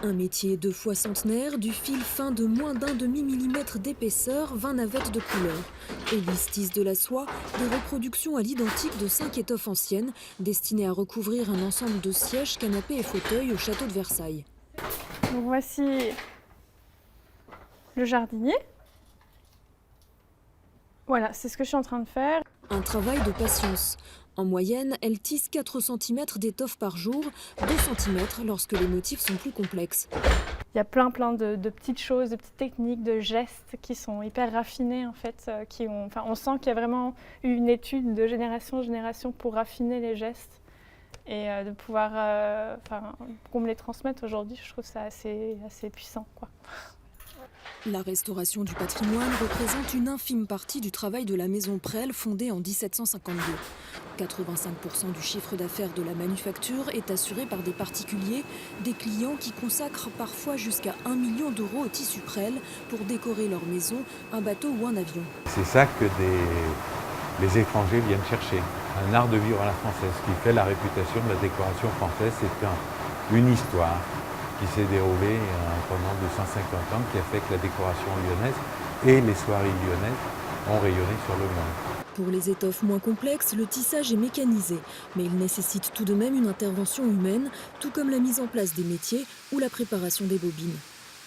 Un métier 2 fois centenaire, du fil fin de moins d'un demi-millimètre d'épaisseur, 20 navettes de couleur. Élise tisse de la soie, des reproductions à l'identique de 5 étoffes anciennes, destinées à recouvrir un ensemble de sièges, canapés et fauteuils au château de Versailles. Donc voici le jardinier. Voilà, c'est ce que je suis en train de faire. Un travail de patience. En moyenne, elle tisse 4 cm d'étoffe par jour, 2 cm lorsque les motifs sont plus complexes. Il y a plein de petites choses, de petites techniques, de gestes qui sont hyper raffinés en fait. On sent qu'il y a vraiment eu une étude de génération en génération pour raffiner les gestes et de pouvoir qu'on me les transmette aujourd'hui, je trouve ça assez puissant, quoi. La restauration du patrimoine représente une infime partie du travail de la maison Prel, fondée en 1752. 85% du chiffre d'affaires de la manufacture est assuré par des particuliers, des clients qui consacrent parfois jusqu'à 1 million d'euros au tissu Prel pour décorer leur maison, un bateau ou un avion. C'est ça que les étrangers viennent chercher, un art de vivre à la française. Ce qui fait la réputation de la décoration française, c'est une histoire qui s'est déroulée pendant 250 ans, qui a fait que la décoration lyonnaise et les soirées lyonnaises ont rayonné sur le monde. Pour les étoffes moins complexes, le tissage est mécanisé, mais il nécessite tout de même une intervention humaine, tout comme la mise en place des métiers ou la préparation des bobines.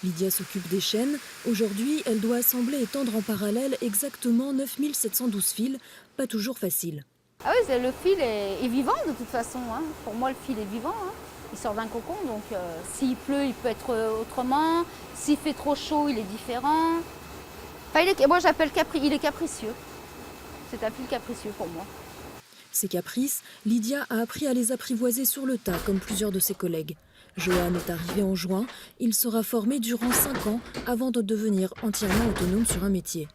Lydia s'occupe des chaînes. Aujourd'hui, elle doit assembler et tendre en parallèle exactement 9712 fils, pas toujours facile. Ah oui, le fil est vivant de toute façon, hein. Pour moi, le fil est vivant, hein. Il sort d'un cocon, donc s'il pleut, il peut être autrement. S'il fait trop chaud, il est différent. Enfin, moi, j'appelle il est capricieux. C'est un fil capricieux pour moi. Ces caprices, Lydia a appris à les apprivoiser sur le tas, comme plusieurs de ses collègues. Johan est arrivé en juin. Il sera formé durant 5 ans avant de devenir entièrement autonome sur un métier.